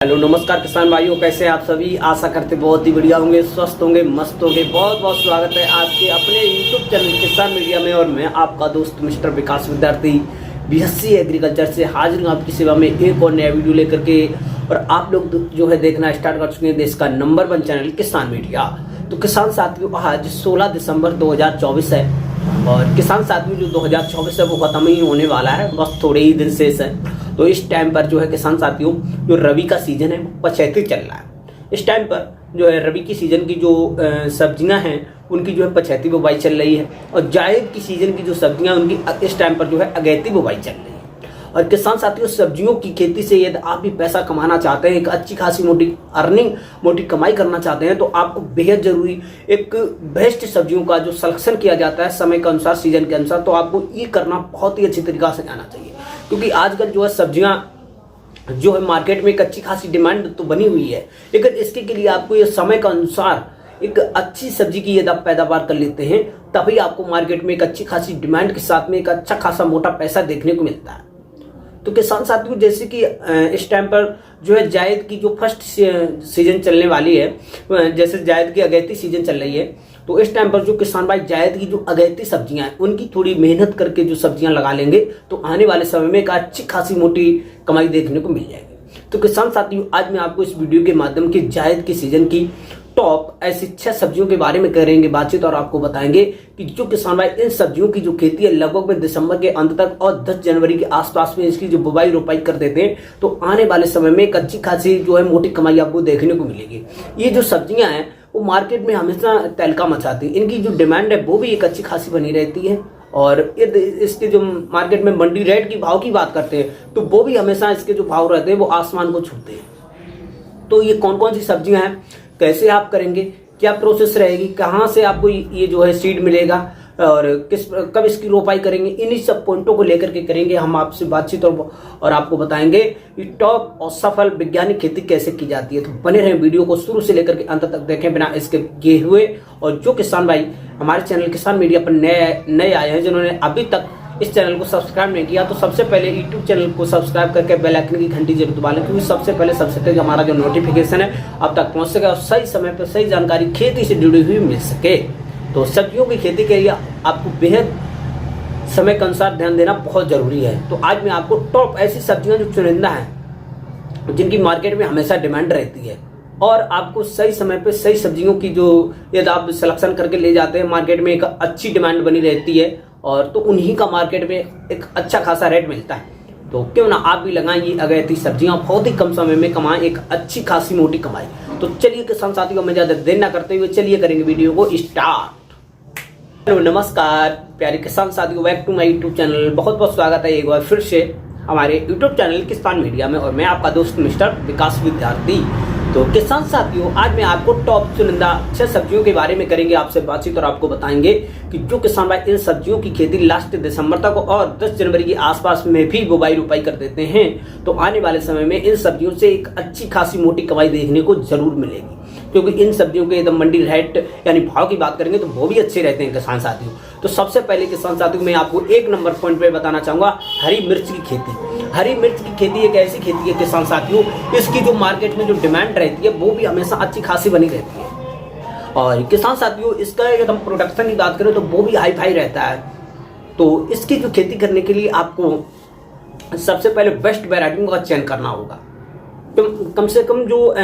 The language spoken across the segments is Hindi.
हेलो नमस्कार किसान भाइयों, कैसे हैं आप सभी। आशा करते बहुत ही बढ़िया होंगे, स्वस्थ होंगे, मस्त होंगे। बहुत बहुत स्वागत है आपके अपने यूट्यूब चैनल किसान मीडिया में। और मैं आपका दोस्त मिस्टर विकास विद्यार्थी बीएससी एग्रीकल्चर से हाजिर हूँ आपकी सेवा में एक और नया वीडियो लेकर के। और आप लोग जो है देखना स्टार्ट कर चुके हैं देश का नंबर 1 चैनल किसान मीडिया। तो किसान साथियों, आज 16 दिसंबर 2024 है और किसान साथियों जो 2024 है वो खत्म ही होने वाला है, बस थोड़े ही दिन शेष है। तो इस टाइम पर जो है किसान साथियों, जो रबी का सीजन है वो पछेती चल रहा है। इस टाइम पर जो है रबी की सीजन की जो सब्जियां हैं उनकी जो है पछेती बुवाई चल रही है। और जायद की सीजन की जो सब्जियां उनकी इस टाइम पर जो है अगैती बुवाई चल रही है। और किसान साथियों, सब्जियों की खेती से यदि आप भी पैसा कमाना चाहते हैं, एक अच्छी खासी मोटी कमाई करना चाहते हैं, तो आपको बेहद जरूरी एक बेस्ट सब्जियों का जो सिलेक्शन किया जाता है समय के अनुसार, सीजन के अनुसार, तो आपको ये करना बहुत ही अच्छी तरीका से आना चाहिए। क्योंकि आजकल जो है सब्जियां जो है मार्केट में एक अच्छी खासी डिमांड तो बनी हुई है, लेकिन इसके लिए आपको ये समय के अनुसार एक अच्छी सब्जी की यदि आप पैदावार कर लेते हैं, तभी आपको मार्केट में एक अच्छी खासी डिमांड के साथ में एक अच्छा खासा मोटा पैसा देखने को मिलता है। तो किसान साथियों, जैसे कि इस टाइम पर जो है जायद की जो फर्स्ट सीजन चलने वाली है, जैसे जायद की अगैती सीजन चल रही है, तो इस टाइम पर जो किसान भाई जायद की जो अगैती सब्जियां हैं उनकी थोड़ी मेहनत करके जो सब्जियां लगा लेंगे तो आने वाले समय में एक अच्छी खासी मोटी कमाई देखने को मिल जाएगी। तो किसान साथियों, आज मैं आपको इस वीडियो के माध्यम से जायद की सीजन की टॉप ऐसी 6 सब्जियों के बारे में करेंगे बातचीत और आपको बताएंगे कि जो किसान भाई इन सब्जियों की जो खेती है लगभग में दिसंबर के अंत तक और 10 जनवरी के आसपास में इसकी जो बुवाई रोपाई कर देते हैं, तो आने वाले समय में एक अच्छी खासी जो है मोटी कमाई आपको देखने को मिलेगी। ये जो सब्जियां हैं वो मार्केट में हमेशा तहलका मचाती है, इनकी जो डिमांड है वो भी एक अच्छी खासी बनी रहती है। और इसके जो मार्केट में मंडी रेट की भाव की बात करते हैं तो वो भी हमेशा इसके जो भाव रहते हैं वो आसमान को छूते हैं। तो ये कौन कौन सी सब्जियां हैं, कैसे आप करेंगे, क्या प्रोसेस रहेगी, कहाँ से आपको ये जो है सीड मिलेगा और कब इसकी रोपाई करेंगे, इन्हीं सब पॉइंटों को लेकर के करेंगे हम आपसे बातचीत और आपको बताएंगे कि टॉप और सफल वैज्ञानिक खेती कैसे की जाती है। तो बने रहें, वीडियो को शुरू से लेकर के अंत तक देखें बिना इसके किए हुए। और जो किसान भाई हमारे चैनल किसान मीडिया पर नए आए हैं, जिन्होंने अभी तक इस चैनल को सब्सक्राइब नहीं किया, तो सबसे पहले यूट्यूब चैनल को सब्सक्राइब करके बेल आइकन की घंटी जरूर दबा लें, क्योंकि सबसे पहले सबसे तेज हमारा जो नोटिफिकेशन है अब तक पहुंच सके और सही समय पर सही जानकारी खेती से जुड़ी हुई मिल सके। तो सब्जियों की खेती के लिए आपको बेहद समय के अनुसार ध्यान देना बहुत जरूरी है। तो आज मैं आपको टॉप ऐसी सब्जियां जो चुनिंदा हैं, जिनकी मार्केट में हमेशा डिमांड रहती है, और आपको सही समय पे सही सब्जियों की जो यदि आप सिलेक्शन करके ले जाते हैं, मार्केट में एक अच्छी डिमांड बनी रहती है और तो उन्हीं का मार्केट में एक अच्छा खासा रेट मिलता है। तो क्यों ना आप भी लगाएं ये अगैती सब्जियां, बहुत ही कम समय में कमाएं एक अच्छी खासी मोटी कमाई। तो चलिए किसान साथियों, में ज्यादा देर ना करते हुए चलिए करेंगे वीडियो को स्टार्ट। हेलो नमस्कार प्यारे किसान साथियों, back to my YouTube channel. बहुत बहुत स्वागत है एक बार फिर से हमारे यूट्यूब चैनल किसान मीडिया में, और मैं आपका दोस्त मिस्टर विकास विद्यार्थी। तो किसान साथियों, आज मैं आपको टॉप चुनिंदा 6 सब्जियों के बारे में करेंगे आपसे बातचीत और आपको बताएंगे कि जो किसान भाई इन सब्जियों की खेती लास्ट दिसंबर तक और 10 जनवरी के आसपास में भी बुवाई रोपाई कर देते हैं, तो आने वाले समय में इन सब्जियों से एक अच्छी खासी मोटी कमाई देखने को जरूर मिलेगी। क्योंकि इन सब्जियों के एकदम मंडी रेट यानी भाव की बात करेंगे तो वो भी अच्छे रहते हैं किसान साथियों। तो सबसे पहले किसान साथियों, मैं आपको 1 नंबर पॉइंट पे बताना चाहूंगा हरी मिर्च की खेती। हरी मिर्च की खेती एक ऐसी खेती है किसान साथियों, इसकी जो मार्केट में जो डिमांड रहती है वो भी हमेशा अच्छी खासी बनी रहती है। और किसान साथियों, इसका अगर हम प्रोडक्शन की बात करें तो वो भी हाई फाई रहता है। तो इसकी जो खेती करने के लिए आपको सबसे पहले बेस्ट वैरायटी का चयन करना होगा। कम से कम जो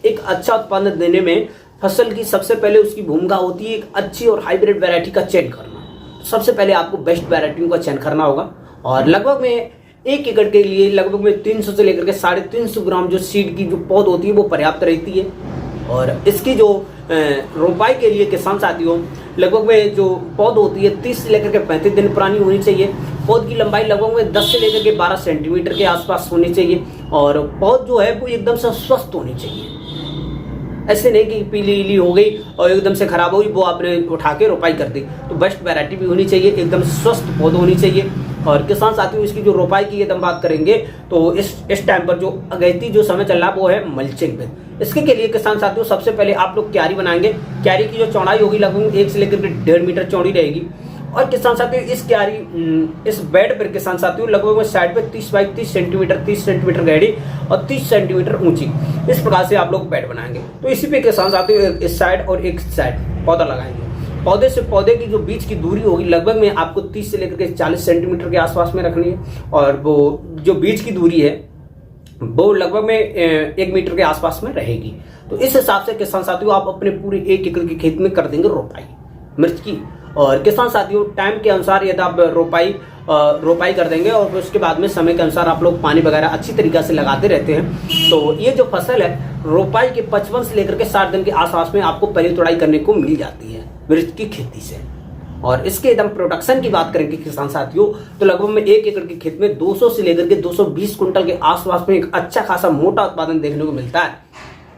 एक अच्छा उत्पादन देने में फसल की सबसे पहले उसकी भूमिका होती है एक अच्छी और हाइब्रिड वैरायटी का चयन करना। तो सबसे पहले आपको बेस्ट वैरायटी का चयन करना होगा। और लगभग में 1 एकड़ के लिए लगभग में 300 से लेकर के 350 ग्राम जो सीड की जो पौध होती है वो पर्याप्त रहती है। और इसकी जो रोपाई के लिए किसान साथियों, लगभग में जो पौध होती है 30 से लेकर के 35 दिन पुरानी होनी चाहिए। पौध की लंबाई लगभग में 10 से लेकर के 12 सेंटीमीटर के आसपास होनी चाहिए। और पौध जो है वो एकदम से स्वस्थ होनी चाहिए, ऐसे नहीं कि पीली हो गई और एकदम से खराब हो गई वो आपने उठा के रोपाई कर दी। तो बेस्ट वैरायटी भी होनी चाहिए, एकदम स्वस्थ पौध होनी चाहिए। और किसान साथियों, इसकी जो रोपाई की एकदम बात करेंगे तो इस टाइम पर जो अगैती जो समय चल रहा है वो है मल्चिंग पे। इसके के लिए किसान साथियों, सबसे पहले आप लोग क्यारी बनाएंगे। क्यारी की जो चौड़ाई होगी लगभग 1 से लेकर के 1.5 मीटर चौड़ी रहेगी। और किसान साथियों इस क्यारी इस बेड पर किसान साथियों लगभग साइड पे 30 बाई 30 सेंटीमीटर 30 सेंटीमीटर गहरी और 30 सेंटीमीटर ऊंची इस प्रकार से आप लोग बेड बनाएंगे। तो इसी पे किसान साथियों इस साइड और एक साइड पौधा लगाएंगे। पौधे से पौधे की जो बीच की दूरी होगी लगभग में आपको 30 से लेकर के 40 सेंटीमीटर के आसपास में रखनी है और वो जो बीच की दूरी है वो लगभग में 1 मीटर के आसपास में रहेगी। तो इस हिसाब से किसान साथियों आप अपने पूरे 1 एकड़ के खेत में कर देंगे रोपाई मिर्च की। और किसान साथियों टाइम के अनुसार यदि आप रोपाई कर देंगे और फिर उसके बाद में समय के अनुसार आप लोग पानी वगैरह अच्छी तरीके से लगाते रहते हैं तो ये जो फसल है रोपाई के 55 से लेकर के 60 दिन के आसपास में आपको पहली तुड़ाई करने को मिल जाती है मिर्च की खेती से। और इसके एकदम प्रोडक्शन की बात करेंगे किसान साथियों तो लगभग में 1 एकड़ के खेत में 200 से लेकर के 220 कुंटल के आसपास में एक अच्छा खासा मोटा उत्पादन देखने को मिलता है।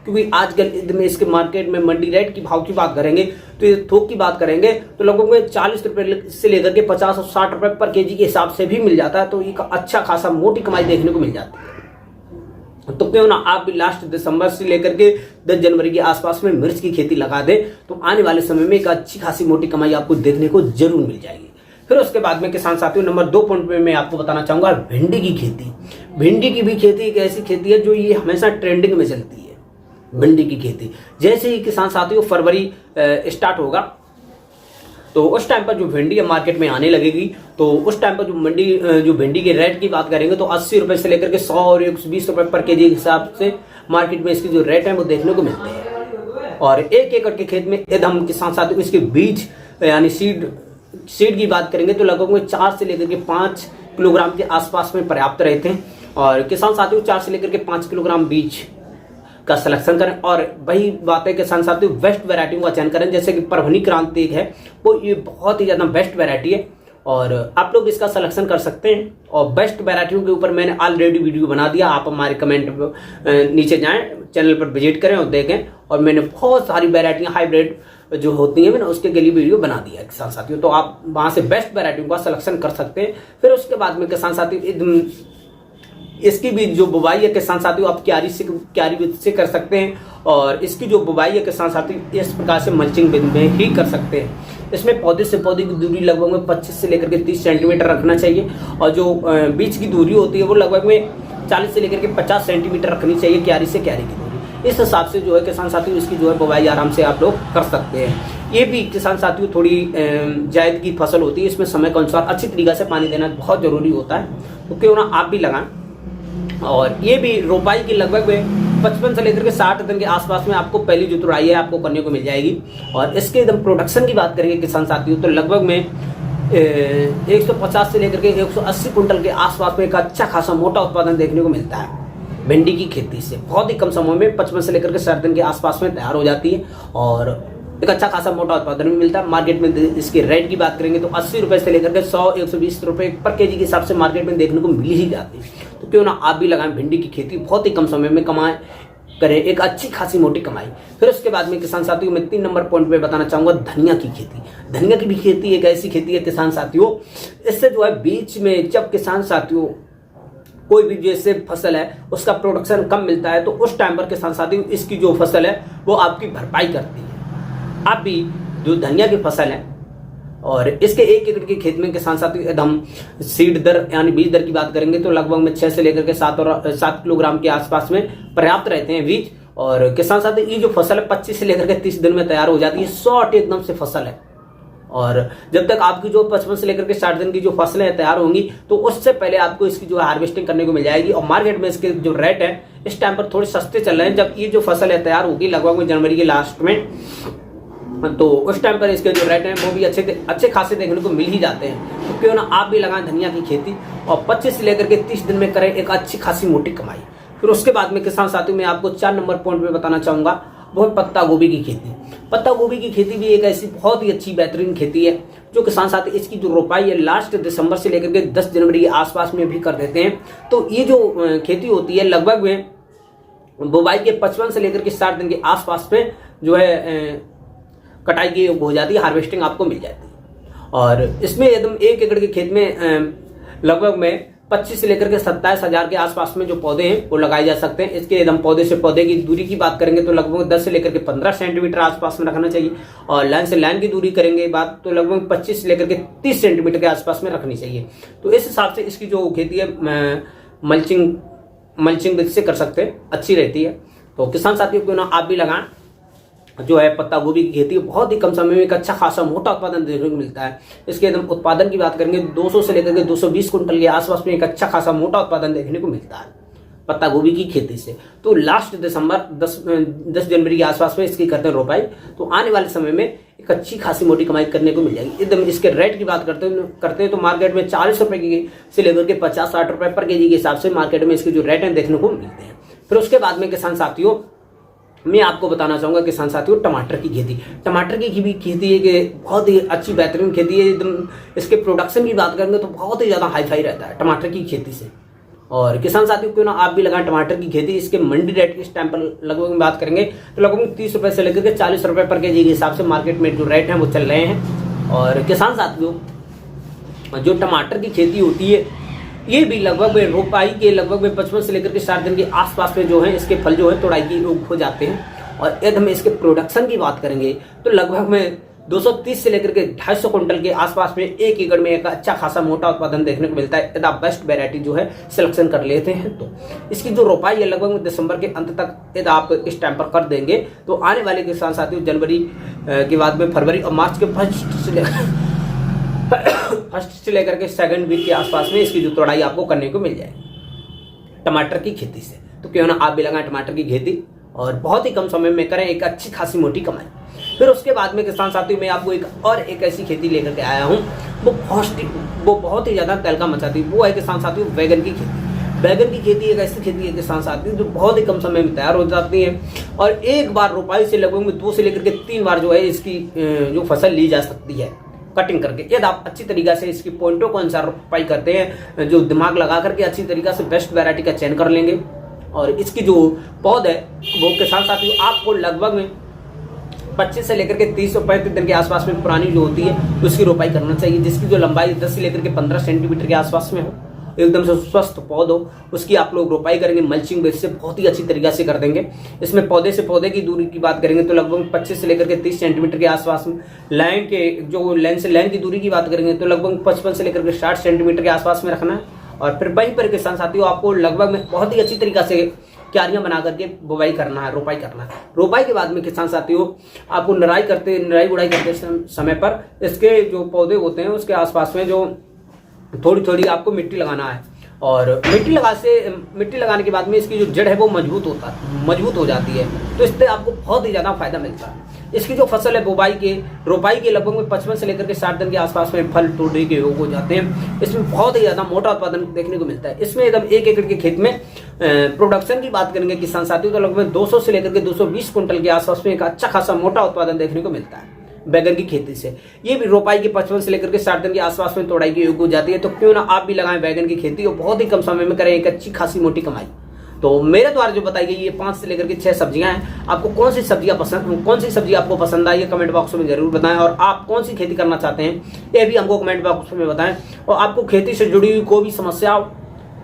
क्योंकि आजकल में इसके मार्केट में मंडी रेट की भाव की बात करेंगे तो ये थोक की बात करेंगे तो लगभग में 40 रुपए से लेकर के 50 और 60 रुपए पर केजी के हिसाब से भी मिल जाता है। तो एक अच्छा खासा मोटी कमाई देखने को मिल जाती है। तो क्यों ना आप भी लास्ट दिसंबर से लेकर के 10 जनवरी के आसपास में मिर्च की खेती लगा दे तो आने वाले समय में एक अच्छी खासी मोटी कमाई आपको देखने को जरूर मिल जाएगी। फिर उसके बाद में किसान साथियों नंबर 2 पॉइंट में मैं आपको बताना चाहूंगा भिंडी की खेती। भिंडी की भी खेती एक ऐसी खेती है जो ये हमेशा ट्रेंडिंग में चलती है। भिंडी की खेती जैसे ही किसान साथियों फरवरी स्टार्ट होगा तो उस टाइम पर जो भिंडी है मार्केट में आने लगेगी। तो उस टाइम पर जो भिंडी के रेट की बात करेंगे तो 80 रुपए से लेकर के 100 और 120 रुपए पर केजी के हिसाब से मार्केट में इसकी जो रेट है वो देखने को मिलते हैं। और 1 एकड़ के खेत में यदि हम किसान साथियों इसके बीज यानी सीड की बात करेंगे तो लगभग में 4 से लेकर के 5 किलोग्राम के आसपास में पर्याप्त रहते हैं। और किसान साथियों 4 से लेकर के 5 किलोग्राम बीज का सिलेक्शन करें। और वही बात है किसान साथियों बेस्ट वैरायटियों का चयन करें जैसे कि परभनी क्रांति है वो ये बहुत ही ज्यादा बेस्ट वैरायटी है और आप लोग इसका सिलेक्शन कर सकते हैं। और बेस्ट वैरायटियों के ऊपर मैंने ऑलरेडी वीडियो बना दिया, आप हमारे कमेंट नीचे जाएं चैनल पर विजिट करें और देखें। और मैंने बहुत सारी वैरायटियां हाइब्रिड जो होती है मैंने उसके लिए वीडियो बना दिया है किसान साथियों। तो आप वहां से बेस्ट वैरायटियों का सिलेक्शन कर सकते हैं। फिर उसके बाद में किसान साथियों इसकी भी जो बुवाई है किसान साथियों आप क्यारी से कर सकते हैं। और इसकी जो बुवाई है किसान साथियों इस प्रकार से मल्चिंग बिन में ही कर सकते हैं। इसमें पौधे से पौधे की दूरी लगभग में 25 से लेकर के 30 सेंटीमीटर रखना चाहिए। और जो बीच की दूरी होती है वो लगभग में 40 से लेकर के 50 सेंटीमीटर रखनी चाहिए क्यारी से क्यारी की दूरी। इस हिसाब से जो है किसान साथियों इसकी जो है बुवाई आराम से आप लोग कर सकते हैं। ये भी किसान साथियों थोड़ी जायद की फसल होती है, इसमें समय के अनुसार अच्छी तरीके से पानी देना बहुत जरूरी होता है। तो क्यों ना आप भी लगाएं। और ये भी रोपाई की लगभग 55 से लेकर के 60 दिन के आसपास में आपको पहली जो तुड़ाई है आपको करने को मिल जाएगी। और इसके एकदम प्रोडक्शन की बात करेंगे किसान साथियों तो लगभग में 150 से लेकर के 180 कुंटल के आसपास में एक अच्छा खासा मोटा उत्पादन देखने को मिलता है। भिंडी की खेती से बहुत ही कम समय में 55 से लेकर के 60 दिन के आसपास में तैयार हो जाती है और एक अच्छा खासा मोटा उत्पादन भी मिलता है। मार्केट में इसके रेट की बात करेंगे तो 80 रुपए से लेकर के 100-120 रुपए पर केजी के हिसाब से मार्केट में देखने को मिल ही जाती है। तो क्यों ना आप भी लगाएं भिंडी की खेती, बहुत ही कम समय में करें एक अच्छी खासी मोटी कमाई। फिर उसके बाद में किसान साथियों मैं 3 नंबर पॉइंट पे बताना चाहूंगा धनिया की खेती। धनिया की भी खेती एक ऐसी खेती है किसान साथियों इससे जो है बीच में जब किसान साथियों कोई भी जैसे फसल है उसका प्रोडक्शन कम मिलता है तो उस टाइम पर किसान साथियों इसकी जो फसल है वो आपकी भरपाई करती है। आप भी जो धनिया की फसल है और इसके 1 एकड़ के खेत में किसान साथियों यदि हम सीड दर यानी बीज दर की बात करेंगे तो लगभग में 6 से लेकर के 7 किलोग्राम के आसपास में पर्याप्त रहते हैं बीज। और किसान साथियों ये जो फसल है 25 से लेकर के 30 दिन में तैयार हो जाती है। शॉर्ट एकदम से फसल है और जब तक आपकी जो 55 से लेकर के 60 दिन की जो फसलें तैयार होंगी तो उससे पहले आपको इसकी जो हार्वेस्टिंग करने को मिल जाएगी। और मार्केट में इसके जो रेट है इस टाइम पर थोड़े सस्ते चल रहे हैं। जब ये जो फसल है तैयार होगी लगभग में जनवरी के लास्ट में तो उस टाइम पर इसके जो रेट हैं वो भी अच्छे खासे देखने को मिल ही जाते हैं। तो क्यों ना आप भी लगाएं धनिया की खेती और 25 से लेकर के 30 दिन में करें एक अच्छी खासी मोटी कमाई। फिर उसके बाद में किसान साथियों में आपको 4 नंबर पॉइंट पे बताना चाहूंगा वो है पत्ता गोभी की खेती। पत्ता गोभी की खेती भी एक ऐसी बहुत ही अच्छी बेहतरीन खेती है जो किसान साथी इसकी जो रोपाई है लास्ट दिसंबर से लेकर के 10 जनवरी के आसपास में भी कर देते हैं। तो ये जो खेती होती है लगभग में बुवाई के 55 से लेकर के 60 दिन के आसपास में जो है कटाई की हो जाती है, हार्वेस्टिंग आपको मिल जाती है। और इसमें एकदम 1 एकड़ के खेत में लगभग में 25 से लेकर के 27,000 के आसपास में जो पौधे हैं वो लगाए जा सकते हैं। इसके एकदम पौधे से पौधे की दूरी की बात करेंगे तो लगभग 10 से लेकर के 15 सेंटीमीटर आसपास में रखना चाहिए, और लाइन से लाइन की दूरी करेंगे बात तो लगभग 25 से लेकर के 30 सेंटीमीटर के आसपास में रखनी चाहिए। तो इस हिसाब से इसकी जो खेती है मल्चिंग विधि से कर सकते हैं, अच्छी रहती है। तो किसान साथियों क्यों ना आप भी लगाएं। जो है पत्ता गोभी की खेती बहुत ही कम समय में एक अच्छा खासा मोटा उत्पादन देखने को मिलता है। इसके एकदम उत्पादन की बात करेंगे 200 से लेकर के 220 कुंटल के आसपास में एक अच्छा खासा मोटा उत्पादन देखने को मिलता है पत्ता गोभी की खेती से। तो लास्ट दिसंबर 10 जनवरी के आसपास में इसकी करते हैं रोपाई। तो आने वाले समय में एक अच्छी खासी मोटी कमाई करने को मिल जाएगी। एकदम इसके रेट की बात करते हैं तो मार्केट में 40 रुपए की से लेकर के 50-60 रुपए पर केजी के हिसाब से मार्केट में इसके जो रेट है देखने को मिलते हैं। फिर उसके बाद में किसान साथियों मैं आपको बताना चाहूंगा किसान साथियों टमाटर की खेती। टमाटर की भी खेती है कि बहुत ही अच्छी बेहतरीन खेती है। एकदम इसके प्रोडक्शन की बात करेंगे तो बहुत ही ज्यादा हाई फाई रहता है टमाटर की खेती से। और किसान साथियों क्यों ना आप भी लगाएं टमाटर की खेती। इसके मंडी रेट के इस टाइम पर लगभग बात करेंगे तो लगभग 30 रुपए से लेकर के 40 रुपए पर केजी के हिसाब से मार्केट में जो रेट है वो चल रहे हैं। और किसान साथियों जो टमाटर की खेती होती है ये भी लगभग रोपाई के लगभग 55 से लेकर के 60 दिन के आसपास में जो है इसके फल जो है तोड़ाई की हो जाते हैं। और यदि हम इसके प्रोडक्शन की बात करेंगे तो लगभग में 230 से लेकर के 250 कुंटल के आसपास में 1 एकड़ में एक अच्छा खासा मोटा उत्पादन देखने को मिलता है यदि आप बेस्ट वेरायटी जो है सिलेक्शन कर लेते हैं। तो इसकी जो रोपाई है लगभग दिसंबर के अंत तक यदि आप इस टाइम पर कर देंगे तो आने वाले किसान साथियों जनवरी के बाद में फरवरी और मार्च के फर्स्ट से लेकर के सेकंड वीक के आसपास में इसकी जो तोड़ाई आपको करने को मिल जाएगी टमाटर की खेती से। तो क्यों ना आप भी लगाएं टमाटर की खेती और बहुत ही कम समय में करें एक अच्छी खासी मोटी कमाई। फिर उसके बाद में किसान साथियों मैं आपको एक ऐसी खेती लेकर के आया हूँ वो बहुत ही ज्यादा तहलका मचाती है। वो है किसान साथियों बैगन की खेती। बैगन की खेती एक ऐसी खेती है किसान साथियों जो बहुत ही कम समय में तैयार हो जाती है और एक बार रोपाई से लगभग 2 से लेकर के 3 बार जो है इसकी जो फसल ली जा सकती है कटिंग करके। यदि आप अच्छी तरीके से इसकी पॉइंटों को अनुसार रोपाई करते हैं जो दिमाग लगा करके अच्छी तरीके से बेस्ट वैरायटी का चयन कर लेंगे और इसकी जो पौध है वो किसान साथियों आपको लगभग में 25 से लेकर के 30 और 35 दिन के आसपास में पुरानी जो होती है उसकी रोपाई करना चाहिए, जिसकी जो लंबाई 10 से लेकर के 15 सेंटीमीटर के आसपास में हो, एकदम से स्वस्थ पौध हो, उसकी आप लोग रोपाई करेंगे मल्चिंग बेस से बहुत ही अच्छी तरीके से कर देंगे। इसमें पौधे से पौधे की दूरी की बात करेंगे तो लगभग 25 से लेकर के 30 सेंटीमीटर के आसपास में, लाइन के जो लाइन से लाइन की दूरी की बात करेंगे तो लगभग 55 से लेकर के 60 सेंटीमीटर के आसपास में रखना है। और फिर वहीं पर किसान साथियों आपको लगभग में बहुत ही अच्छी तरीके से क्यारियां बना करके बुवाई करना है, रोपाई करना है। रोपाई के बाद में किसान साथियों आपको निराई गुड़ाई करते समय पर इसके जो पौधे होते हैं उसके आसपास में जो थोड़ी थोड़ी आपको मिट्टी लगाना है और मिट्टी लगाने के बाद में इसकी जो जड़ है वो मजबूत हो जाती है। तो इससे आपको बहुत ही ज्यादा फायदा मिलता है। इसकी जो फसल है रोपाई के लगभग 55 से लेकर के 60 दिन के आसपास में फल तोड़ने के योग हो जाते हैं। इसमें बहुत ही ज्यादा मोटा उत्पादन देखने को मिलता है। इसमें एकदम 1 एकड़ के खेत में प्रोडक्शन की बात करेंगे किसान साथियों तो लगभग 200 से लेकर के 220 कुंटल के आसपास में एक अच्छा खासा मोटा उत्पादन देखने को मिलता है बैगन की खेती से। ये भी रोपाई के 55 से लेकर के 60 दिन के आसपास में तोड़ाई के योग्य हो जाती है। तो क्यों ना आप भी लगाएं बैगन की खेती और बहुत ही कम समय में करें एक अच्छी खासी मोटी कमाई। तो मेरे द्वारा जो बताई गई ये 5 से लेकर के 6 सब्जियां हैं। आपको कौन सी सब्जी आपको पसंद आई है कमेंट बॉक्स में जरूर बताएं और आप कौन सी खेती करना चाहते हैं ये भी हमको कमेंट बॉक्स में बताएं। और आपको खेती से जुड़ी हुई कोई भी समस्या हो,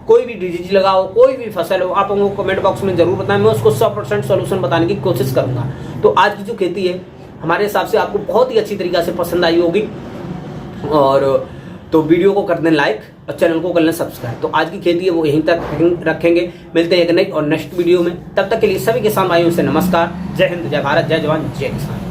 कोई भी डिजीज लगाओ, कोई भी फसल हो, आप हमको कमेंट बॉक्स में जरूर बताएं। मैं उसको 100% सोल्यूशन बताने की कोशिश करूंगा। तो आज की जो खेती है हमारे हिसाब से आपको बहुत ही अच्छी तरीके से पसंद आई होगी और तो वीडियो को कर दें लाइक और चैनल को कर लें सब्सक्राइब। तो आज की खेती है वो यहीं तक रखेंगे। मिलते हैं एक नई और नेक्स्ट वीडियो में। तब तक के लिए सभी किसान भाइयों से नमस्कार। जय हिंद, जय भारत, जय जवान, जय किसान।